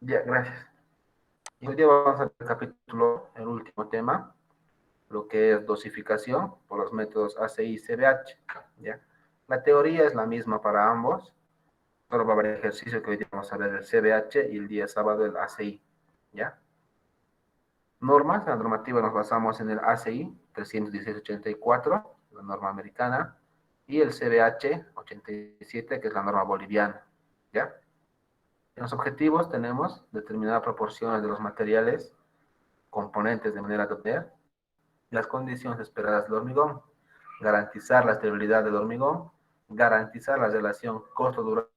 Ya, gracias. Y hoy día vamos a ver el capítulo, el último tema, lo que es dosificación por los métodos ACI y CBH. ¿Ya? La teoría es la misma para ambos, solo va a haber ejercicio que hoy día vamos a ver el CBH y el día sábado el ACI. ¿Ya? Normas, la normativa nos basamos en el ACI 316-84, la norma americana, y el CBH 87, que es la norma boliviana. ¿Ya? En los objetivos tenemos determinar proporciones de los materiales componentes de manera de obtener las condiciones esperadas del hormigón, garantizar la estabilidad del hormigón, garantizar la relación costo-duración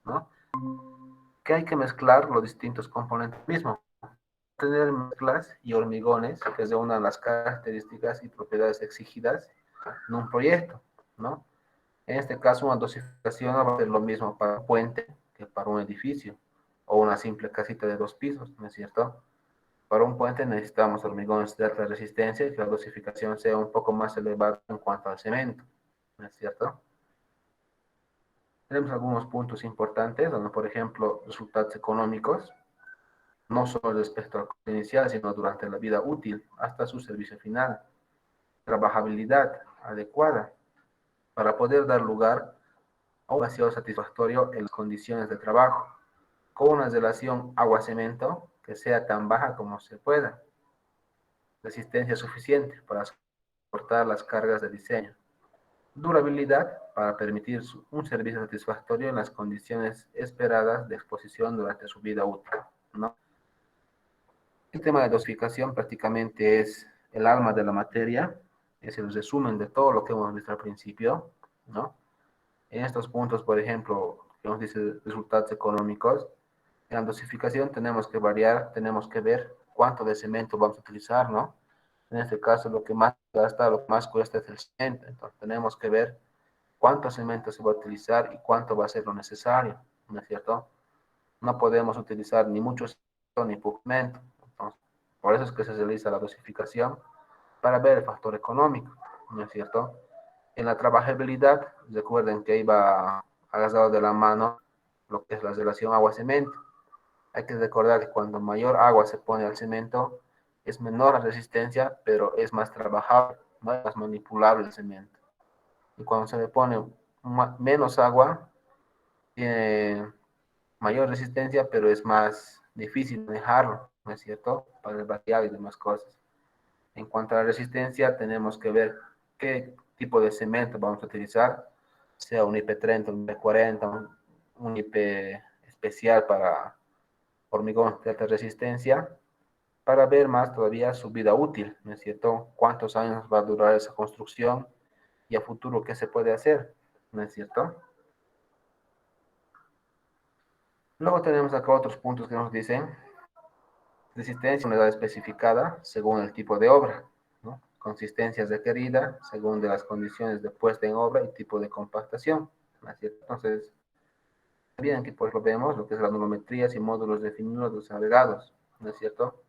¿no? Que hay que mezclar los distintos componentes mismos. Tener mezclas y hormigones, que es de una de las características y propiedades exigidas en un proyecto, ¿no? En este caso, una dosificación va a ser lo mismo para un puente que para un edificio o una simple casita de 2 pisos, ¿no es cierto? Para un puente necesitamos hormigones de alta resistencia y que la dosificación sea un poco más elevada en cuanto al cemento, ¿no es cierto? Tenemos algunos puntos importantes, donde, por ejemplo, resultados económicos, no solo respecto al coste inicial, sino durante la vida útil, hasta su servicio final. Trabajabilidad adecuada, para poder dar lugar a un vacío satisfactorio en las condiciones de trabajo, con una relación agua-cemento que sea tan baja como se pueda. Resistencia suficiente para soportar las cargas de diseño. Durabilidad para permitir un servicio satisfactorio en las condiciones esperadas de exposición durante su vida útil, ¿no? El tema de dosificación prácticamente es el alma de la materia, es el resumen de todo lo que hemos visto al principio, ¿no? En estos puntos, por ejemplo, que nos dice resultados económicos, en la dosificación tenemos que variar, tenemos que ver cuánto de cemento vamos a utilizar, ¿no? En este caso, lo que más gasta, lo que más cuesta es el cemento. Entonces, tenemos que ver cuánto cemento se va a utilizar y cuánto va a ser lo necesario, ¿no es cierto? No podemos utilizar ni mucho cemento ni poco cemento. Entonces, por eso es que se realiza la dosificación para ver el factor económico, ¿no es cierto? En la trabajabilidad, recuerden que iba agarrado de la mano lo que es la relación agua-cemento. Hay que recordar que cuando mayor agua se pone al cemento, es menor la resistencia, pero es más trabajable, ¿no? Es más manipulable el cemento. Y cuando se le pone menos agua, tiene mayor resistencia, pero es más difícil manejarlo, ¿no es cierto? Para el vaciado y demás cosas. En cuanto a la resistencia, tenemos que ver qué tipo de cemento vamos a utilizar, sea un IP30, un IP40, un IP especial para hormigón de alta resistencia, para ver más todavía su vida útil, ¿no es cierto? ¿Cuántos años va a durar esa construcción y a futuro qué se puede hacer, ¿no es cierto? Luego tenemos acá otros puntos que nos dicen resistencia, unidad especificada según el tipo de obra, ¿no? Consistencia requerida según de las condiciones de puesta en obra y tipo de compactación, ¿no es cierto? Entonces, bien, aquí pues lo vemos, lo que es las volumetrías y módulos definidos de los agregados, ¿no es cierto?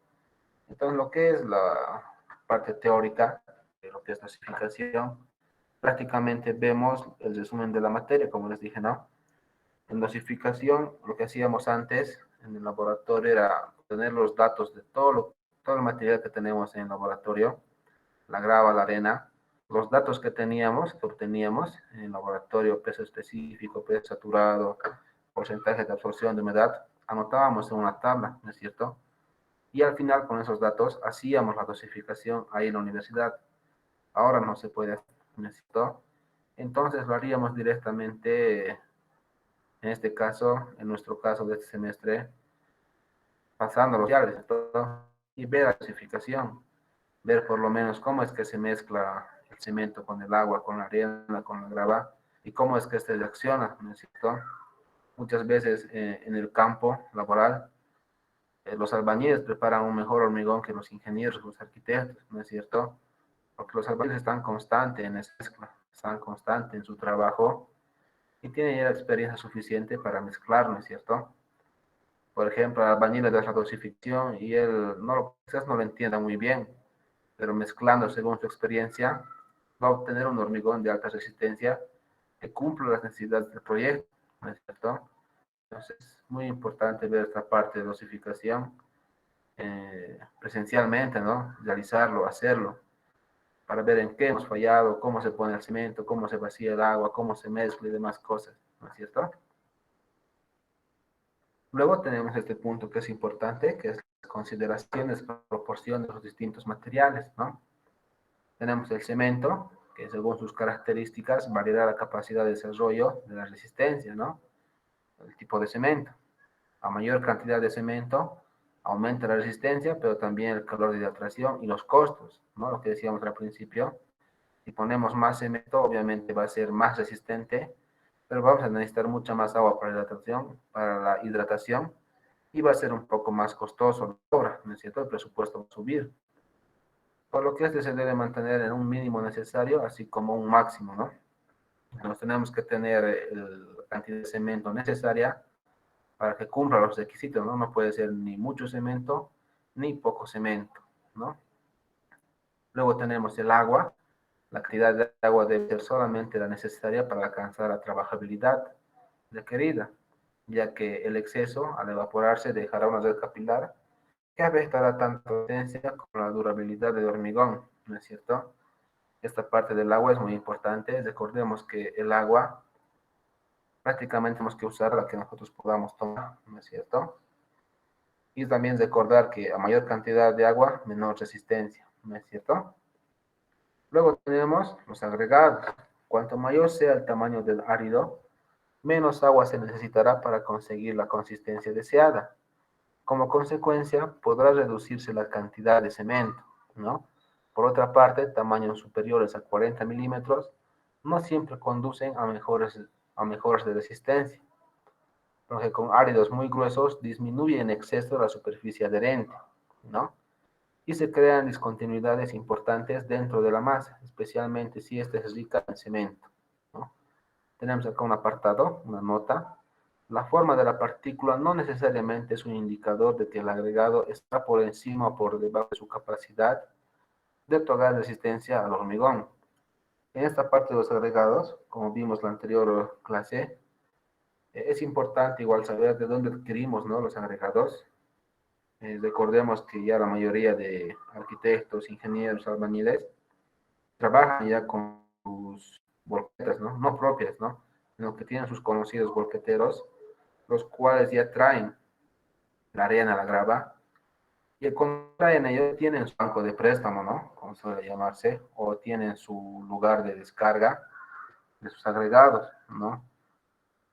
Entonces, lo que es la parte teórica de lo que es dosificación, prácticamente vemos el resumen de la materia, como les dije, ¿no? En dosificación, lo que hacíamos antes en el laboratorio era tener los datos de todo el material que tenemos en el laboratorio, la grava, la arena, los datos que teníamos, que obteníamos en el laboratorio, peso específico, peso saturado, porcentaje de absorción de humedad, anotábamos en una tabla, ¿no es cierto? Y al final con esos datos hacíamos la dosificación ahí en la universidad. Ahora no se puede hacer, ¿no es cierto? Entonces lo haríamos directamente, en este caso, en nuestro caso de este semestre, pasando los llaves y ver la dosificación, ver por lo menos cómo es que se mezcla el cemento con el agua, con la arena, con la grava, y cómo es que este reacciona, ¿no es cierto? Muchas veces en el campo laboral, los albañiles preparan un mejor hormigón que los ingenieros, los arquitectos, ¿no es cierto? Porque los albañiles están constantes en esa mezcla, están constantes en su trabajo y tienen ya la experiencia suficiente para mezclar, ¿no es cierto? por ejemplo, al albañil le das la dosificación y él quizás no lo entienda muy bien, pero mezclando según su experiencia, va a obtener un hormigón de alta resistencia que cumple las necesidades del proyecto, ¿no es cierto? Entonces, es muy importante ver esta parte de dosificación presencialmente, ¿no? Realizarlo, hacerlo, para ver en qué hemos fallado, cómo se pone el cemento, cómo se vacía el agua, cómo se mezcla y demás cosas, ¿no es cierto? Luego tenemos este punto que es importante, que es las consideraciones, proporción de los distintos materiales, ¿no? Tenemos el cemento, que según sus características variará la capacidad de desarrollo de la resistencia, ¿no? El tipo de cemento. A mayor cantidad de cemento, aumenta la resistencia, pero también el calor de hidratación y los costos, ¿no? Lo que decíamos al principio. Si ponemos más cemento, obviamente va a ser más resistente, pero vamos a necesitar mucha más agua para la hidratación y va a ser un poco más costoso la obra, ¿no es cierto? El presupuesto va a subir. Por lo que este se debe mantener en un mínimo necesario, así como un máximo, ¿no? Nos tenemos que tener la cantidad de cemento necesaria para que cumpla los requisitos, ¿no? No puede ser ni mucho cemento ni poco cemento, ¿no? Luego tenemos el agua. La cantidad de agua debe ser solamente la necesaria para alcanzar la trabajabilidad requerida, ya que el exceso, al evaporarse, dejará una red capilar que afectará tanto la potencia como la durabilidad del hormigón, ¿no es cierto? Esta parte del agua es muy importante. Recordemos que el agua prácticamente tenemos que usar la que nosotros podamos tomar, ¿no es cierto? Y también recordar que a mayor cantidad de agua, menor resistencia, ¿no es cierto? Luego tenemos los agregados. Cuanto mayor sea el tamaño del árido, menos agua se necesitará para conseguir la consistencia deseada. Como consecuencia, podrá reducirse la cantidad de cemento, ¿no? Por otra parte, tamaños superiores a 40 milímetros no siempre conducen a mejoras de resistencia, porque con áridos muy gruesos disminuye en exceso la superficie adherente, ¿no? Y se crean discontinuidades importantes dentro de la masa, especialmente si ésta es rica en cemento, ¿no? Tenemos acá un apartado, una nota. La forma de la partícula no necesariamente es un indicador de que el agregado está por encima o por debajo de su capacidad de otorgar resistencia al hormigón. En esta parte de los agregados, como vimos en la anterior clase, es importante igual saber de dónde adquirimos, ¿no?, los agregados. Recordemos que ya la mayoría de arquitectos, ingenieros, albañiles trabajan ya con sus volquetas, ¿no? No propias, ¿no? Sino que tienen sus conocidos volqueteros, los cuales ya traen la arena, la grava, y cuando traen ellos tienen su banco de préstamo, ¿no? Como suele llamarse, o tienen su lugar de descarga de sus agregados, ¿no?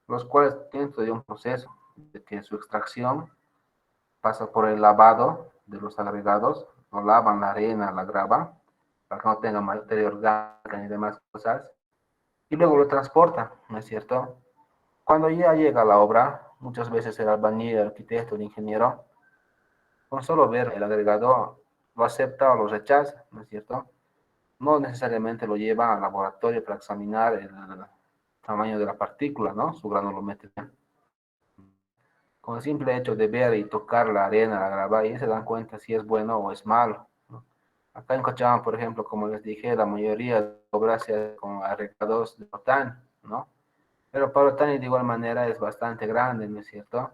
Los cuales tienen todo un proceso de que su extracción pasa por el lavado de los agregados, lo lavan la arena, la grava, para que no tenga materia orgánica ni demás cosas, y luego lo transportan, ¿no es cierto? Cuando ya llega la obra, muchas veces el albañil, el arquitecto, el ingeniero, con solo ver el agregado, lo acepta o lo rechaza, ¿no es cierto? No necesariamente lo lleva al laboratorio para examinar el tamaño de la partícula, ¿no? Su granulometría. Con el simple hecho de ver y tocar la arena, la grava, y se dan cuenta si es bueno o es malo, ¿no? Acá en Cochabamba, por ejemplo, como les dije, la mayoría de obras se hace con agregados de Otani, ¿no? Pero para Otani de igual manera es bastante grande, ¿no es cierto?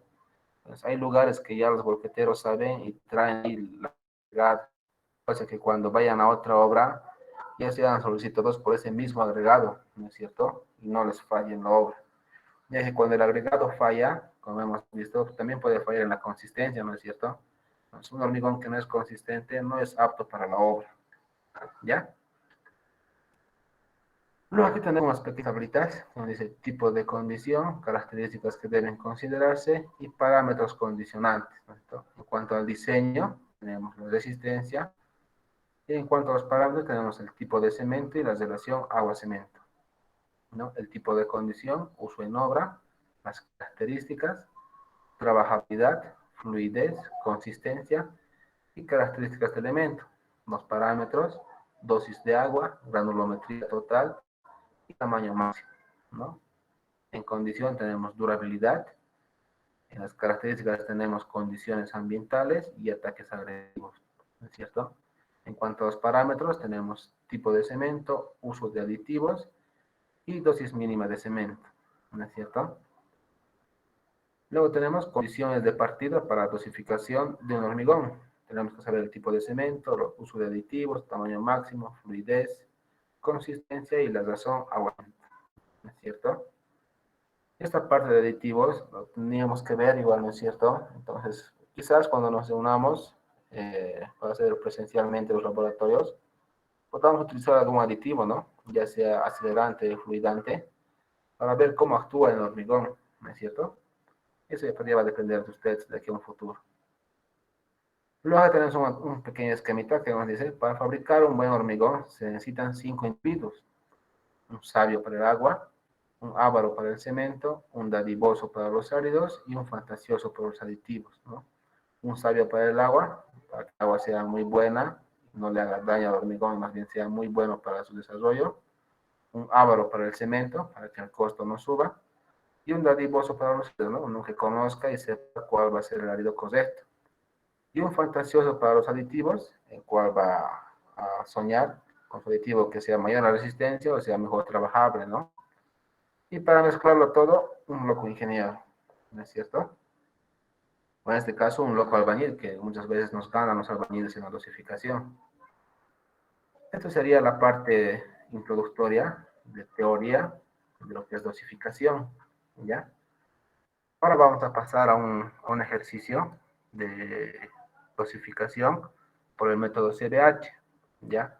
Pues hay lugares que ya los volqueteros saben y traen ahí la agregada, cosa que cuando vayan a otra obra ya sean solicitados por ese mismo agregado, ¿no es cierto? Y no les falle en la obra. Ya que cuando el agregado falla, como hemos visto, también puede fallar en la consistencia, ¿no es cierto? Entonces, un hormigón que no es consistente no es apto para la obra, ¿ya? Luego aquí tenemos unas pequeñas tablitas donde dice tipo de condición, características que deben considerarse y parámetros condicionantes, ¿no? En cuanto al diseño, tenemos la resistencia, y en cuanto a los parámetros, tenemos el tipo de cemento y la relación agua-cemento, ¿no? El tipo de condición, uso en obra, las características, trabajabilidad, fluidez, consistencia y características de elemento. Los parámetros, dosis de agua, granulometría total y tamaño máximo, ¿no? En condición tenemos durabilidad, En las características tenemos condiciones ambientales y ataques agresivos, ¿no es cierto? En cuanto a los parámetros, tenemos tipo de cemento, uso de aditivos y dosis mínima de cemento, ¿no es cierto? Luego tenemos condiciones de partida para dosificación de un hormigón. Tenemos que saber el tipo de cemento, el uso de aditivos, tamaño máximo, fluidez, consistencia y la razón aguante, ¿no es cierto? Esta parte de aditivos lo teníamos que ver igual, ¿no es cierto? Entonces, quizás cuando nos reunamos para hacer presencialmente los laboratorios, podamos utilizar algún aditivo, ¿no? Ya sea acelerante o fluidante, para ver cómo actúa en el hormigón, ¿no es cierto? Eso ya va a depender de ustedes de aquí a un futuro. Luego tenemos un pequeño esquemita que nos dice, para fabricar un buen hormigón se necesitan 5 individuos. Un sabio para el agua, un avaro para el cemento, un dadivoso para los áridos y un fantasioso para los aditivos, ¿no? Un sabio para el agua, para que el agua sea muy buena, no le haga daño al hormigón, más bien sea muy bueno para su desarrollo. Un avaro para el cemento, para que el costo no suba. Y un dadivoso para los áridos, ¿no? Uno que conozca y sepa cuál va a ser el árido correcto. Y un fantasioso para los aditivos, el cual va a soñar con su aditivo que sea mayor la resistencia o sea mejor trabajable, ¿no? Y para mezclarlo todo, un loco ingeniero, ¿no es cierto? O en este caso, un loco albañil, que muchas veces nos ganan los albañiles en la dosificación. Esto sería la parte introductoria de teoría de lo que es dosificación, ¿ya? Ahora vamos a pasar a un ejercicio de dosificación por el método CDH, ¿ya?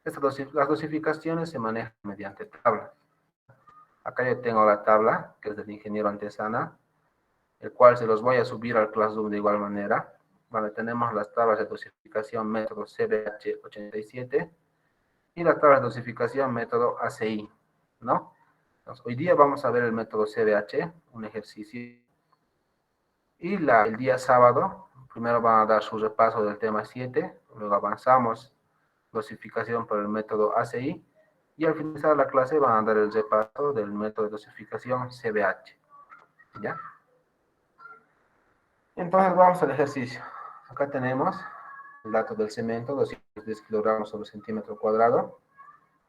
Las dosificaciones se manejan mediante tablas. Acá yo tengo la tabla, que es del ingeniero Antesana, el cual se los voy a subir al Classroom de igual manera, donde tenemos las tablas de dosificación método CBH 87 y la tabla de dosificación método ACI, ¿no? Entonces, hoy día vamos a ver el método CBH, un ejercicio, y el día sábado, primero van a dar su repaso del tema 7, luego avanzamos dosificación por el método ACI, y al finalizar la clase van a dar el repaso del método de dosificación CBH, ¿ya? Entonces vamos al ejercicio. Acá tenemos el dato del cemento, 210 kilogramos sobre centímetro cuadrado.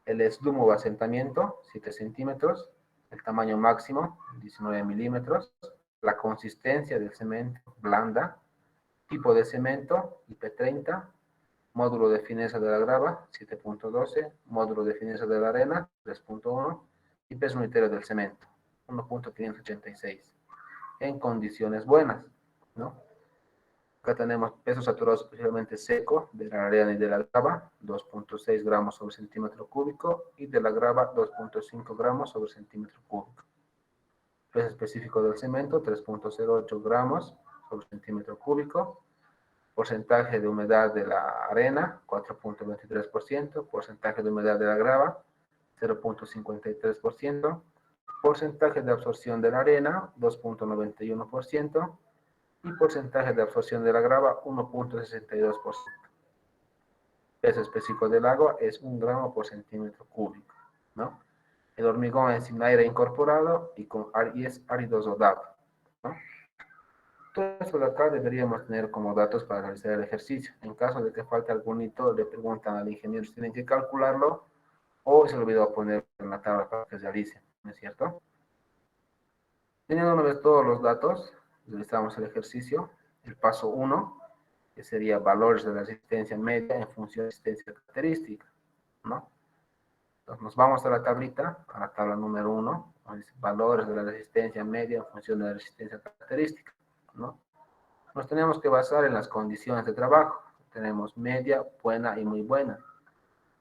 El esdumo o asentamiento, 7 centímetros. El tamaño máximo, 19 milímetros. La consistencia del cemento, blanda. Tipo de cemento, IP30. Módulo de fineza de la grava, 7.12. Módulo de fineza de la arena, 3.1. Y peso unitario del cemento, 1.586. En condiciones buenas, ¿no? Acá tenemos peso saturado superficialmente seco de la arena y de la grava, 2.6 gramos sobre centímetro cúbico, y de la grava, 2.5 gramos sobre centímetro cúbico. Peso específico del cemento, 3.08 gramos sobre centímetro cúbico. Porcentaje de humedad de la arena, 4.23%. Porcentaje de humedad de la grava, 0.53%. Porcentaje de absorción de la arena, 2.91%. Y porcentaje de absorción de la grava, 1.62%. Peso específico del agua es 1 gramo por centímetro cúbico, ¿no? El hormigón es sin aire incorporado y es árido sodado, ¿no? Todo esto de acá deberíamos tener como datos para realizar el ejercicio. En caso de que falte algún hito, le preguntan al ingeniero si tienen que calcularlo o se le olvidó poner en la tabla para que se realice, ¿no es cierto? Teniendo una vez todos los datos, realizamos el ejercicio. El paso 1, que sería valores de la resistencia media en función de resistencia característica, ¿no? Entonces nos vamos a la tablita, a la tabla número 1, valores de la resistencia media en función de la resistencia característica, ¿no? Nos tenemos que basar en las condiciones de trabajo. Tenemos media, buena y muy buena.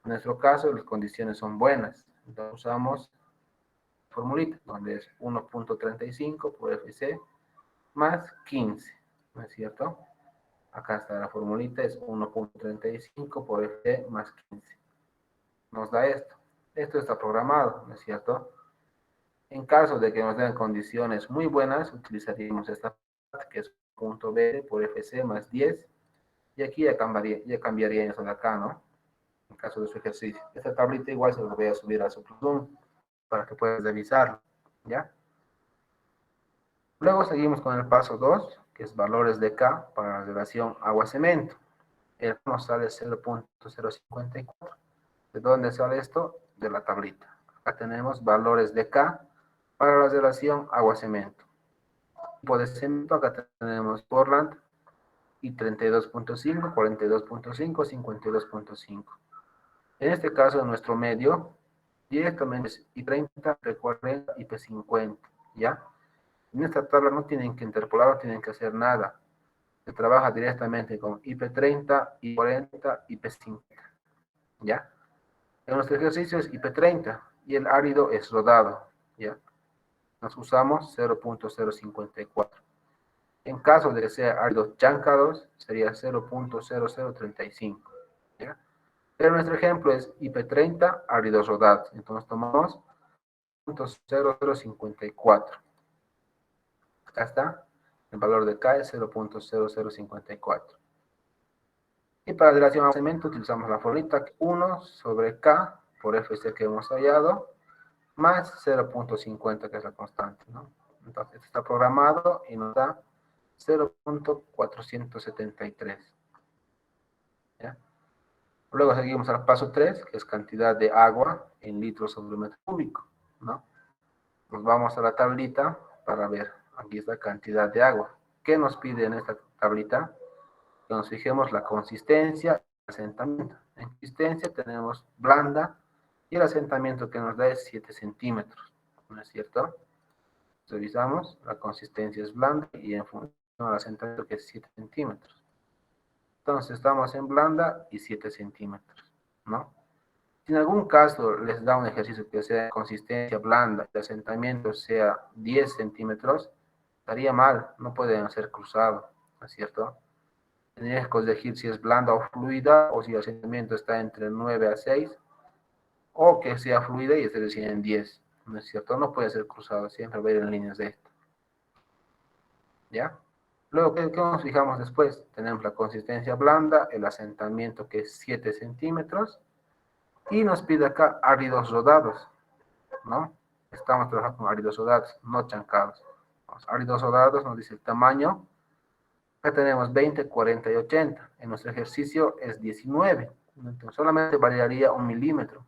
En nuestro caso, las condiciones son buenas. Entonces usamos formulita, donde es 1.35 por FC más 15, ¿no es cierto? Acá está la formulita, es 1.35 por F más 15. Nos da esto. Esto está programado, ¿no es cierto? En caso de que nos den condiciones muy buenas, utilizaríamos esta parte que es punto B por FC más 10. Y aquí ya cambiaría eso de acá, ¿no? En caso de su ejercicio. Esta tablita igual se lo voy a subir a su Zoom para que puedas revisarlo, ¿ya? Luego seguimos con el paso 2, que es valores de K para la relación agua-cemento. El K nos sale 0.054. ¿De dónde sale esto? De la tablita. Acá tenemos valores de K para la relación agua-cemento. Tipo de cemento, acá tenemos Portland y 32.5, 42.5, 52.5. En este caso, nuestro medio directamente es I30, P40 y P50, ¿ya? En esta tabla no tienen que interpolar, no tienen que hacer nada. Se trabaja directamente con IP30, IP40 y P50, ¿ya? En nuestro ejercicio es IP30 y el árido es rodado, ¿ya? Nos usamos 0.054. En caso de que sea áridos chancados, sería 0.0035, ¿ya? Pero nuestro ejemplo es IP30, áridos rodados. Entonces tomamos 0.0054. Acá está. El valor de K es 0.0054. Y para la relación a cemento utilizamos la formulita 1 sobre K por FC que hemos hallado, más 0.50 que es la constante, ¿no? Entonces está programado y nos da 0.473. ¿Ya? Luego seguimos al paso 3, que es cantidad de agua en litros sobre metro cúbico, ¿no? Nos vamos a la tablita para ver, aquí está cantidad de agua. ¿Qué nos pide en esta tablita? Que nos fijemos la consistencia y el asentamiento. En consistencia tenemos blanda y el asentamiento que nos da es 7 centímetros, ¿no es cierto? Revisamos, la consistencia es blanda y en función del asentamiento que es 7 centímetros. Entonces estamos en blanda y 7 centímetros, ¿no? Si en algún caso les da un ejercicio que sea de consistencia blanda y el asentamiento sea 10 centímetros, estaría mal, no pueden ser cruzados, ¿no es cierto? Tendrías que elegir si es blanda o fluida, o si el asentamiento está entre 9 a 6, o que sea fluida y esté decir en 10, ¿no es cierto? No puede ser cruzado, siempre va a ir en líneas de esto, ¿ya? Luego, ¿qué nos fijamos después? Tenemos la consistencia blanda, el asentamiento que es 7 centímetros, y nos pide acá áridos rodados, ¿no? Estamos trabajando con áridos rodados, no chancados. Los áridos rodados nos dice el tamaño. Acá tenemos 20, 40 y 80. En nuestro ejercicio es 19. Entonces solamente variaría 1 milímetro.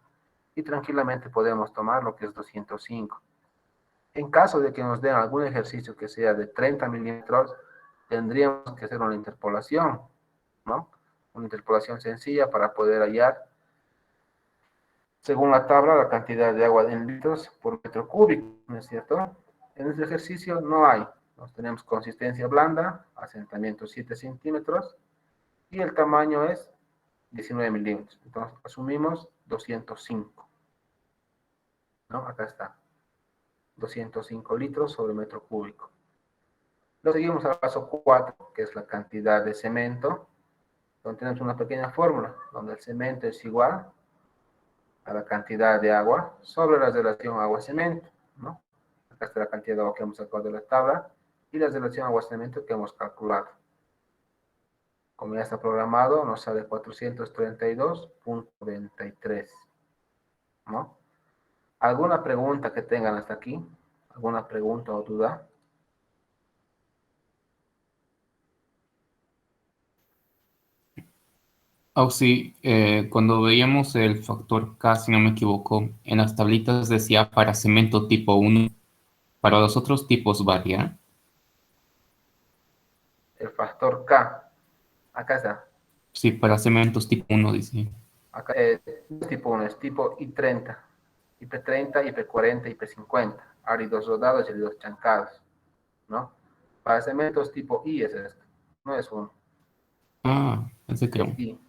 Y tranquilamente podemos tomar lo que es 205. En caso de que nos den algún ejercicio que sea de 30 milímetros, tendríamos que hacer una interpolación, ¿no? Una interpolación sencilla para poder hallar, según la tabla, la cantidad de agua en litros por metro cúbico, ¿no es cierto? En este ejercicio no hay. Nos tenemos consistencia blanda, asentamiento 7 centímetros, y el tamaño es 19 milímetros. Entonces asumimos 205, ¿no? Acá está. 205 litros sobre metro cúbico. Luego seguimos al paso 4, que es la cantidad de cemento, donde tenemos una pequeña fórmula, donde el cemento es igual a la cantidad de agua sobre la relación agua-cemento, ¿no? Acá está la cantidad de agua que hemos sacado de la tabla y la relación agua-cemento que hemos calculado. Como ya está programado, nos sale 432.23, ¿no? ¿Alguna pregunta que tengan hasta aquí? ¿Alguna pregunta o duda? Oh, sí, cuando veíamos el factor K, si no me equivoco, en las tablitas decía para cemento tipo 1, para los otros tipos varía. El factor K, acá está. Sí, para cementos tipo 1 dice. Acá es tipo 1, es tipo I30, IP30, IP40, IP50, áridos rodados y áridos chancados, ¿no? Para cementos tipo I es esto, no es 1, Ah, pensé que era es uno. I.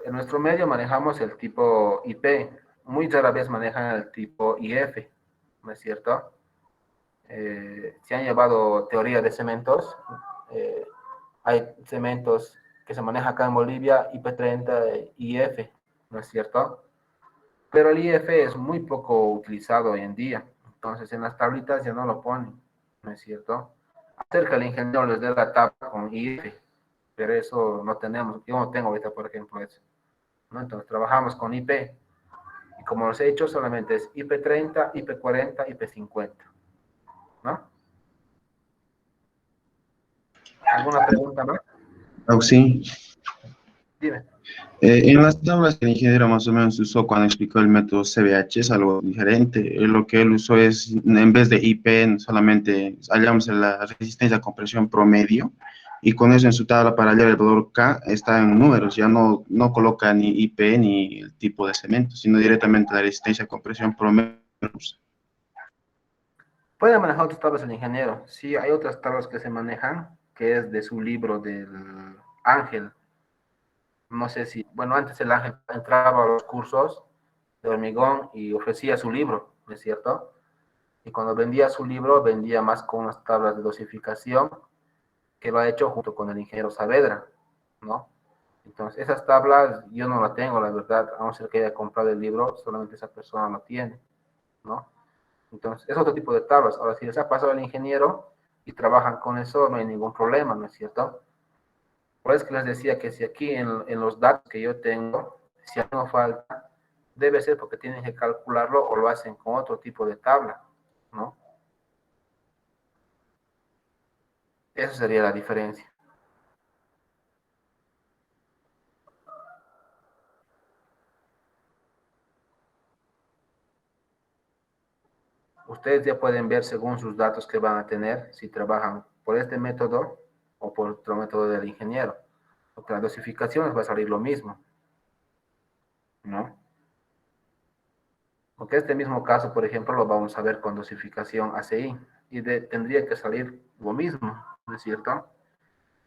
En nuestro medio manejamos el tipo IP, muy rara vez manejan el tipo IF, ¿no es cierto? Se han llevado teoría de cementos, eh, hay cementos que se manejan acá en Bolivia, IP30, IF, ¿no es cierto? Pero el IF es muy poco utilizado hoy en día, entonces en las tablitas ya no lo ponen, ¿no es cierto? Acerca el ingeniero les dé la tabla con IF, pero eso no tenemos, yo no tengo ahorita, por ejemplo, eso, ¿no? Entonces trabajamos con IP, y como los he hecho, solamente es IP30, IP40, IP50, ¿no? ¿Alguna pregunta más? Sí. Dime. En las tablas que el ingeniero más o menos usó cuando explicó el método CBH es algo diferente. Lo que él usó es, en vez de IP, solamente hallamos la resistencia a compresión promedio y con eso en su tabla para hallar el valor K está en números, ya no coloca ni IP ni el tipo de cemento, sino directamente la resistencia a compresión promedio. Puede manejar otras tablas el ingeniero. Sí, hay otras tablas que se manejan, que es de su libro del Ángel. No sé si, bueno, antes el Ángel entraba a los cursos de hormigón y ofrecía su libro, ¿no es cierto? Y cuando vendía su libro, vendía más con unas tablas de dosificación que lo ha hecho junto con el ingeniero Saavedra, ¿no? Entonces, esas tablas yo no las tengo, la verdad, a no ser que haya comprado el libro, solamente esa persona lo tiene, ¿no? Entonces, es otro tipo de tablas. Ahora, si les ha pasado al ingeniero y trabajan con eso, no hay ningún problema, ¿no es cierto? Por eso que les decía que si aquí en los datos que yo tengo, si algo falta, debe ser porque tienen que calcularlo o lo hacen con otro tipo de tabla, ¿no? Esa sería la diferencia. Ustedes ya pueden ver según sus datos que van a tener si trabajan por este método o por otro método del ingeniero. Porque las dosificaciones va a salir lo mismo, ¿no? Porque este mismo caso, por ejemplo, lo vamos a ver con dosificación ACI y tendría que salir lo mismo, ¿no es cierto?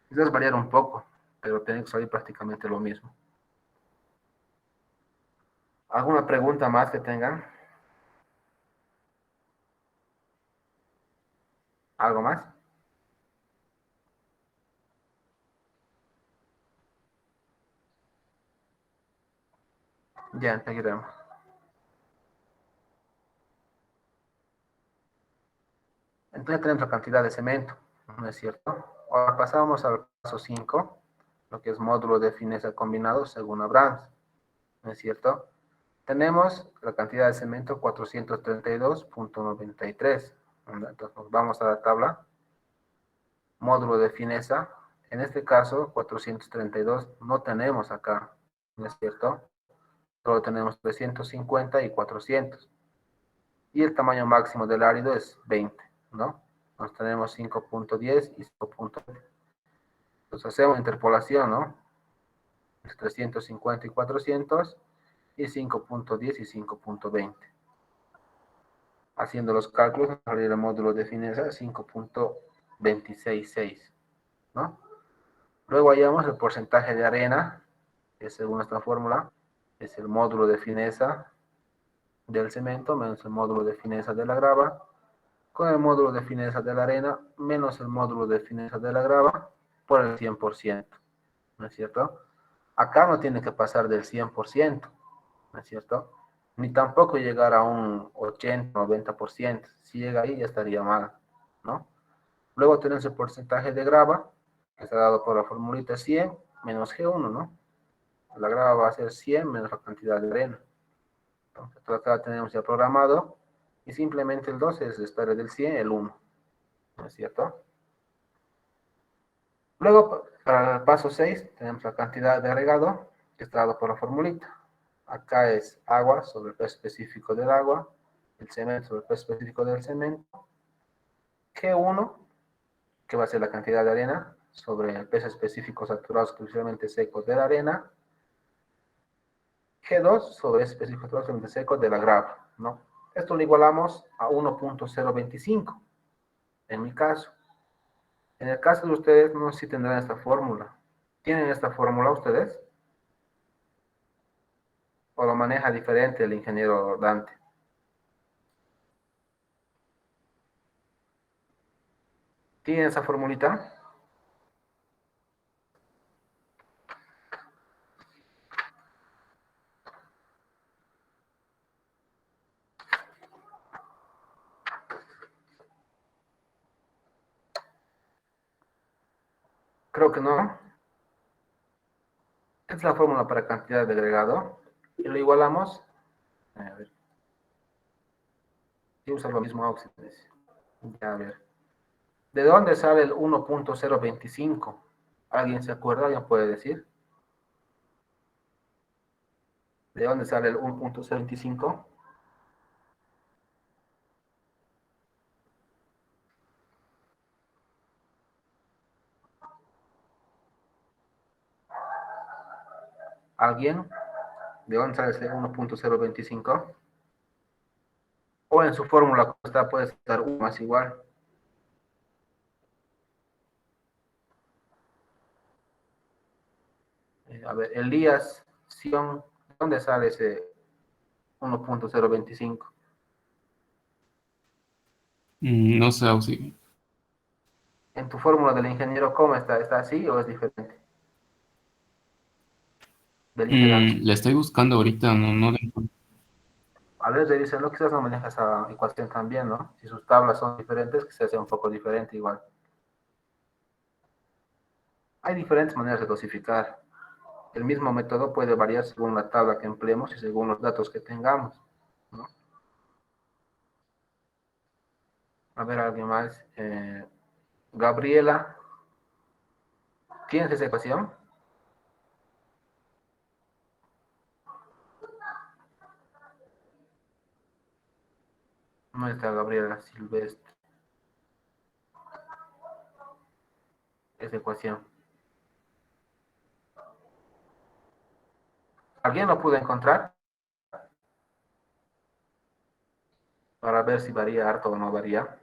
Quizás variar un poco, pero tiene que salir prácticamente lo mismo. ¿Alguna pregunta más que tengan? ¿Algo más? Ya, seguiremos. Entonces tenemos la cantidad de cemento, ¿no es cierto? Ahora pasamos al paso 5, lo que es módulo de fineza combinado según Abrams, ¿no es cierto? Tenemos la cantidad de cemento 432.93. Entonces nos vamos a la tabla, módulo de fineza. En este caso, 432 no tenemos acá, ¿no es cierto? Solo tenemos 350 y 400. Y el tamaño máximo del árido es 20, ¿no? Nos tenemos 5.10 y 5.20. Entonces hacemos interpolación, ¿no? 350 y 400 y 5.10 y 5.20. Haciendo los cálculos, salir el módulo de fineza 5.266, ¿no? Luego hallamos el porcentaje de arena, que según esta fórmula es el módulo de fineza del cemento menos el módulo de fineza de la grava, con el módulo de fineza de la arena menos el módulo de fineza de la grava por el 100%, ¿no es cierto? Acá no tiene que pasar del 100%, ¿no es cierto? Ni tampoco llegar a un 80, 90%. Si llega ahí ya estaría mal, ¿no? Luego tenemos el porcentaje de grava, que está dado por la formulita 100 menos G1, ¿no? La grava va a ser 100 menos la cantidad de arena. Entonces, acá tenemos ya programado, y simplemente el 2 es estar del 100 el 1, ¿no es cierto? Luego, para el paso 6, tenemos la cantidad de agregado, que está dado por la formulita. Acá es agua sobre el peso específico del agua, el cemento sobre el peso específico del cemento, G1, que va a ser la cantidad de arena, sobre el peso específico saturado exclusivamente seco de la arena, G2 sobre el específico saturado exclusivamente seco de la grava, ¿no? Esto lo igualamos a 1.025, en mi caso. En el caso de ustedes, no sé si tendrán esta fórmula. ¿Tienen esta fórmula ustedes? ¿O lo maneja diferente el ingeniero Dante? ¿Tienen esa formulita? Creo que no. Esta es la fórmula para cantidad de agregado. Y lo igualamos. A ver. Y usa lo mismo óxidos. Ya, a ver. ¿De dónde sale el 1.025? ¿Alguien se acuerda? ¿Alguien puede decir? ¿De dónde sale el 1.025? ¿Alguien? ¿De dónde sale ese 1.025? O en su fórmula está, puede estar 1 más igual. A ver, Elías, Sion, ¿de dónde sale ese 1.025? No sé, auxilio. En tu fórmula del ingeniero, ¿cómo está? ¿Está así o es diferente? Del integrante. La estoy buscando ahorita, no la encuentro. A ver, revísenlo, quizás no maneja esa ecuación también, ¿no? Si sus tablas son diferentes, quizás sea un poco diferente igual. Hay diferentes maneras de dosificar. El mismo método puede variar según la tabla que empleemos y según los datos que tengamos, ¿no? A ver, alguien más. Gabriela, ¿tienes esa ecuación? No está Gabriela Silvestre. Esa ecuación. ¿Alguien lo pudo encontrar? Para ver si varía harto o no varía.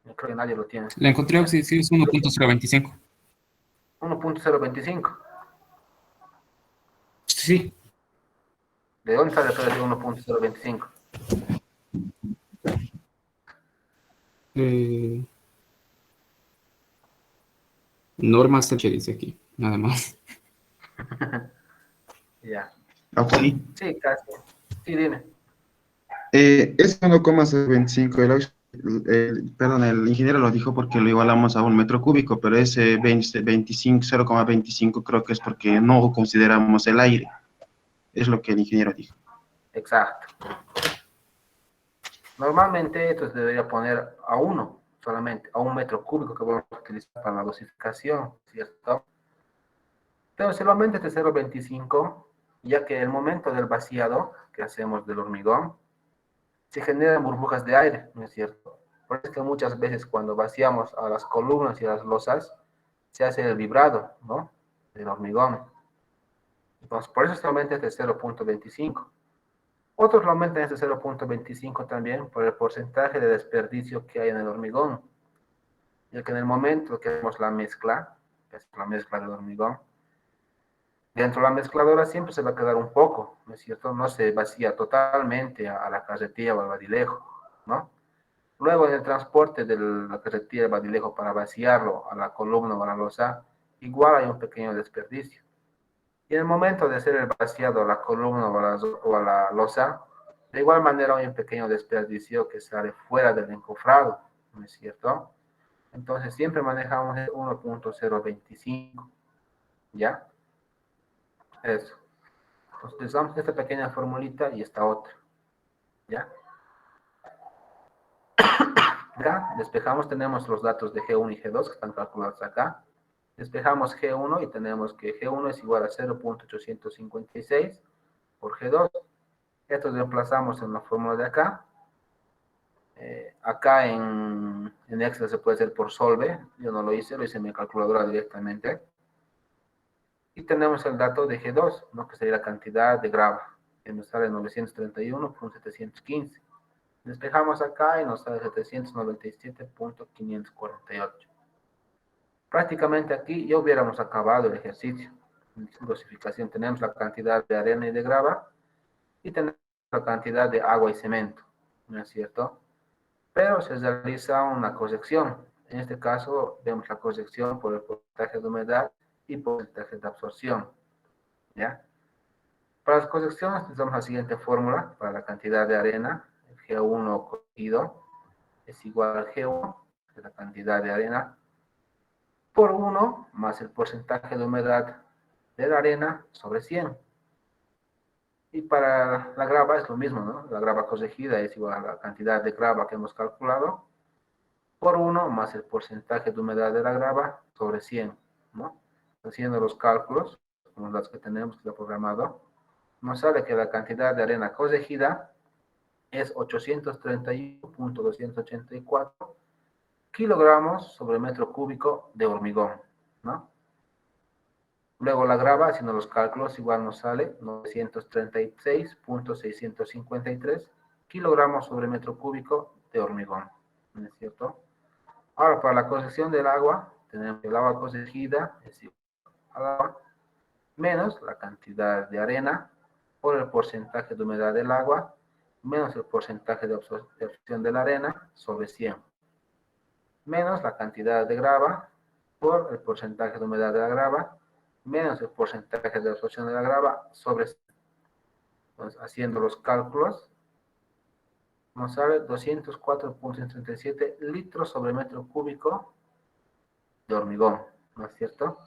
Yo creo que nadie lo tiene. La encontré, auxilio, sí, es 1.025. 1.025. Sí. ¿De dónde sale todo ese 1.025? Eh, Normas que dice aquí, nada más. Ya. Ok. Sí, casi. Sí, dime. Es 1,025. Perdón, el ingeniero lo dijo porque lo igualamos a un metro cúbico, pero ese 25, 0,25 creo que es porque no consideramos el aire. Es lo que el ingeniero dijo. Exacto. Normalmente esto se debería poner a 1 solamente, a 1 metro cúbico que vamos a utilizar para la dosificación, ¿cierto? Pero solamente este 0,25, ya que el momento del vaciado que hacemos del hormigón, se generan burbujas de aire, ¿no es cierto? Por eso es que muchas veces cuando vaciamos a las columnas y a las losas, se hace el vibrado, ¿no? Del hormigón. Entonces, por eso solamente este 0,25. Otros lo aumentan ese 0,25 también por el porcentaje de desperdicio que hay en el hormigón. Ya que en el momento que hacemos la mezcla, que es la mezcla del hormigón, dentro de la mezcladora siempre se va a quedar un poco, ¿no es cierto? No se vacía totalmente a la carretilla o al badilejo, ¿no? Luego en el transporte de la carretilla al badilejo para vaciarlo a la columna o a la losa, igual hay un pequeño desperdicio. Y en el momento de hacer el vaciado a la columna o a la losa, de igual manera hay un pequeño desperdicio que sale fuera del encofrado, ¿no es cierto? Entonces siempre manejamos el 1.025, ¿ya? Eso. Entonces utilizamos esta pequeña formulita y esta otra, ¿ya? Acá despejamos, tenemos los datos de G1 y G2 que están calculados acá. Despejamos G1 y tenemos que G1 es igual a 0.856 por G2. Esto reemplazamos en la fórmula de acá. Acá en Excel se puede hacer por solve. Yo no lo hice en mi calculadora directamente. Y tenemos el dato de G2, ¿no? Que sería la cantidad de grava, que nos sale 931.715. Despejamos acá y nos sale 797.548. Prácticamente aquí ya hubiéramos acabado el ejercicio. En dosificación tenemos la cantidad de arena y de grava y tenemos la cantidad de agua y cemento, ¿no es cierto? Pero se realiza una corrección. En este caso vemos la corrección por el porcentaje de humedad y porcentaje de absorción, ¿ya? Para las correcciones utilizamos la siguiente fórmula para la cantidad de arena. El G1 corregido es igual al G1, que es la cantidad de arena, por 1 más el porcentaje de humedad de la arena sobre 100. Y para la grava es lo mismo, ¿no? La grava corregida es igual a la cantidad de grava que hemos calculado por 1 más el porcentaje de humedad de la grava sobre 100, ¿no? Haciendo los cálculos, como los que tenemos que programado, nos sale que la cantidad de arena corregida es 831.284 kilogramos sobre metro cúbico de hormigón, ¿no? Luego la grava, haciendo los cálculos, igual nos sale 936.653 kilogramos sobre metro cúbico de hormigón, ¿no es cierto? Ahora, para la corrección del agua, tenemos que el agua corregida es igual al agua menos la cantidad de arena por el porcentaje de humedad del agua menos el porcentaje de absorción de la arena sobre 100, menos la cantidad de grava por el porcentaje de humedad de la grava menos el porcentaje de absorción de la grava sobre 100. Entonces, haciendo los cálculos, nos sale 204.37 litros sobre metro cúbico de hormigón, ¿no es cierto?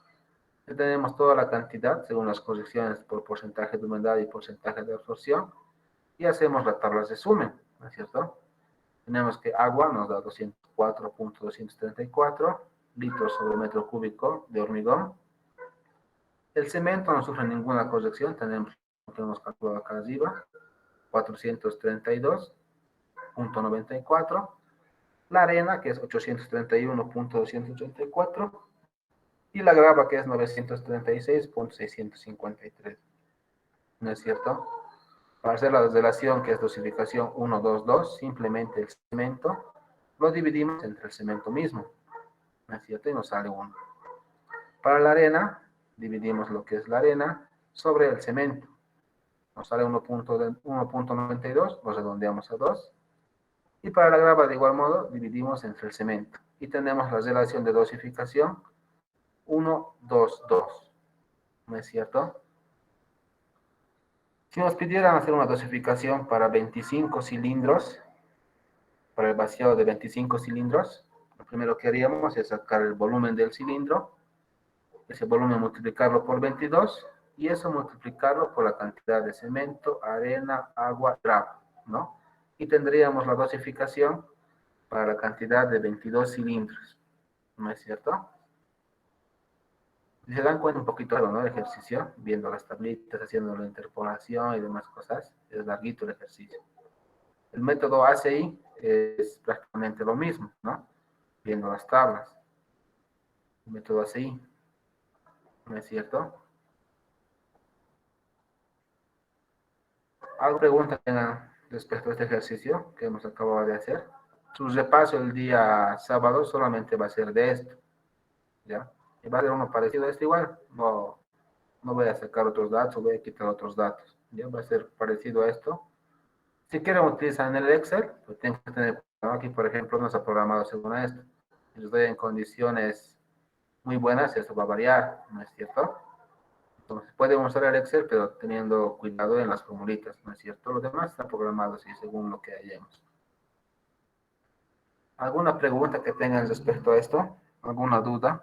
Ya tenemos toda la cantidad según las correcciones por porcentaje de humedad y porcentaje de absorción y hacemos la tabla de resumen, ¿no es cierto? Tenemos que agua nos da 204.234 litros sobre metro cúbico de hormigón. El cemento no sufre ninguna corrección, tenemos lo que hemos calculado acá arriba, 432.94. La arena, que es 831.284, y la grava, que es 936.653. ¿No es cierto? Para hacer la desvelación, que es dosificación 1, 2, 2, simplemente el cemento lo dividimos entre el cemento mismo. ¿No es cierto? Y nos sale 1. Para la arena, dividimos lo que es la arena sobre el cemento. Nos sale 1.92, lo redondeamos a 2. Y para la grava, de igual modo, dividimos entre el cemento. Y tenemos la relación de dosificación 1, 2, 2. ¿No es cierto? Si nos pidieran hacer una dosificación para 25 cilindros, para el vaciado de 25 cilindros, lo primero que haríamos es sacar el volumen del cilindro, ese volumen multiplicarlo por 22, y eso multiplicarlo por la cantidad de cemento, arena, agua, grava, ¿no? Y tendríamos la dosificación para la cantidad de 22 cilindros, ¿no es cierto? Si se dan cuenta un poquito, ¿no? El ejercicio, viendo las tablitas, haciendo la interpolación y demás cosas, es larguito el ejercicio. El método ACI es prácticamente lo mismo, ¿no? Viendo las tablas. El método ACI, ¿no es cierto? ¿Alguna pregunta tengan respecto a este ejercicio que hemos acabado de hacer? Su repaso el día sábado solamente va a ser de esto, ¿ya? Y va a ser uno parecido a este igual, no voy a sacar otros datos, voy a quitar otros datos, ¿ya? Va a ser parecido a esto. Si quieren utilizar en el Excel, pues tienen que tener, ¿no? Aquí, por ejemplo, no está programado según esto. Si estoy en condiciones muy buenas, esto va a variar, ¿no es cierto? Entonces, pueden usar el Excel, pero teniendo cuidado en las formulitas, ¿no es cierto? Lo demás está programado así, según lo que hayamos. ¿Alguna pregunta que tengan respecto a esto? ¿Alguna duda?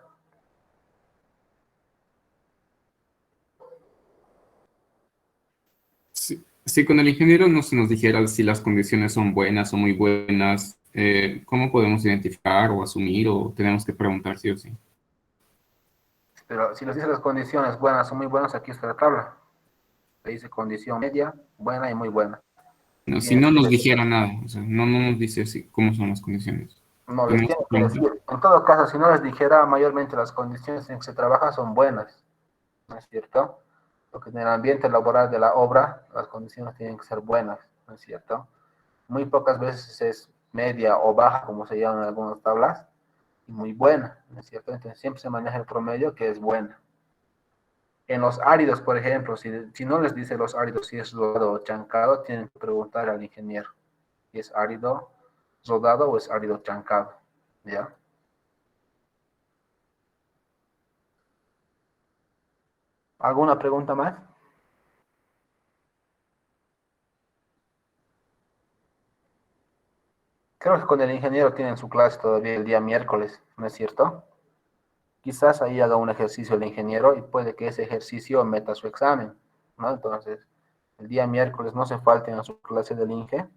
Sí, sí, con el ingeniero no se nos dijera si las condiciones son buenas o muy buenas, ¿cómo podemos identificar o asumir o tenemos que preguntar sí o sí? Pero si nos dice las condiciones buenas o muy buenas, aquí está la tabla. Le dice condición media, buena y muy buena. No, si Tienes no que nos decir, dijera nada, o sea, no nos dice así cómo son las condiciones. no les Tenemos tiene que que preguntar. decir. En todo caso, si no les dijera, mayormente las condiciones en que se trabaja son buenas, ¿no es cierto? Porque en el ambiente laboral de la obra, las condiciones tienen que ser buenas, ¿no es cierto? Muy pocas veces es media o baja, como se llama en algunas tablas, y muy buena, ¿no es cierto? Entonces siempre se maneja el promedio que es buena. En los áridos, por ejemplo, si no les dice los áridos si es rodado o chancado, tienen que preguntar al ingeniero si es árido rodado o es árido chancado, ¿ya? ¿Alguna pregunta más? Creo que con el ingeniero tienen su clase todavía el día miércoles, ¿no es cierto? Quizás ahí haga un ejercicio el ingeniero y puede que ese ejercicio meta su examen, ¿no? Entonces, el día miércoles no se falten a su clase del Inge.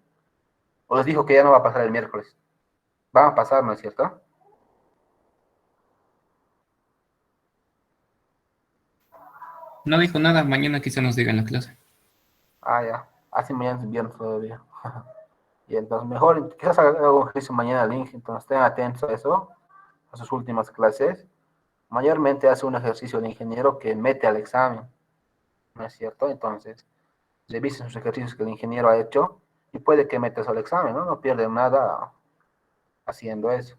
O les dijo que ya no va a pasar el miércoles. Van a pasar, ¿no es cierto? No dijo nada, mañana quizá nos diga en la clase. Ah, ya. Así mañana es viernes todavía. Y entonces mejor, quizás haga un ejercicio mañana el Inge, entonces estén atentos a eso, a sus últimas clases. Mayormente hace un ejercicio el ingeniero que mete al examen, ¿no es cierto? Entonces, revisen sus ejercicios que el ingeniero ha hecho y puede que metas al examen, ¿no? No pierden nada haciendo eso.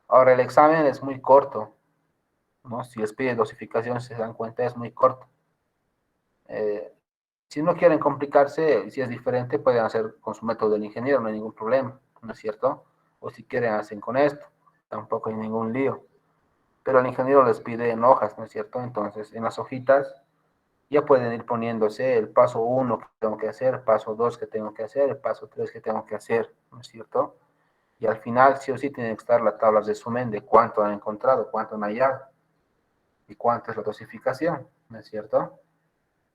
Ahora, el examen es muy corto, ¿no? Si les pide dosificación, si se dan cuenta, es muy corto. Eh, si no quieren complicarse, si es diferente, pueden hacer con su método del ingeniero, no hay ningún problema, ¿no es cierto? O si quieren, hacen con esto, tampoco hay ningún lío. Pero el ingeniero les pide en hojas, ¿no es cierto? Entonces, en las hojitas ya pueden ir poniéndose el paso uno que tengo que hacer, el paso 2 que tengo que hacer, el paso 3 que tengo que hacer, ¿no es cierto? Y al final sí o sí tiene que estar la tabla de resumen de cuánto han encontrado, cuánto han hallado y cuánto es la dosificación, ¿no es cierto?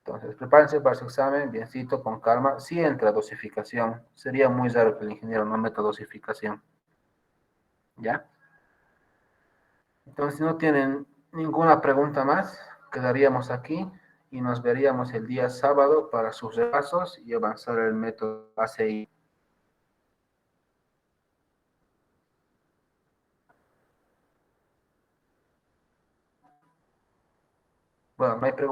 Entonces, prepárense para su examen, biencito, con calma. Sí entra dosificación. Sería muy raro que el ingeniero no meta dosificación. ¿Ya? Entonces, si no tienen ninguna pregunta más, quedaríamos aquí y nos veríamos el día sábado para sus repasos y avanzar el método ACI. Bueno, no hay preguntas.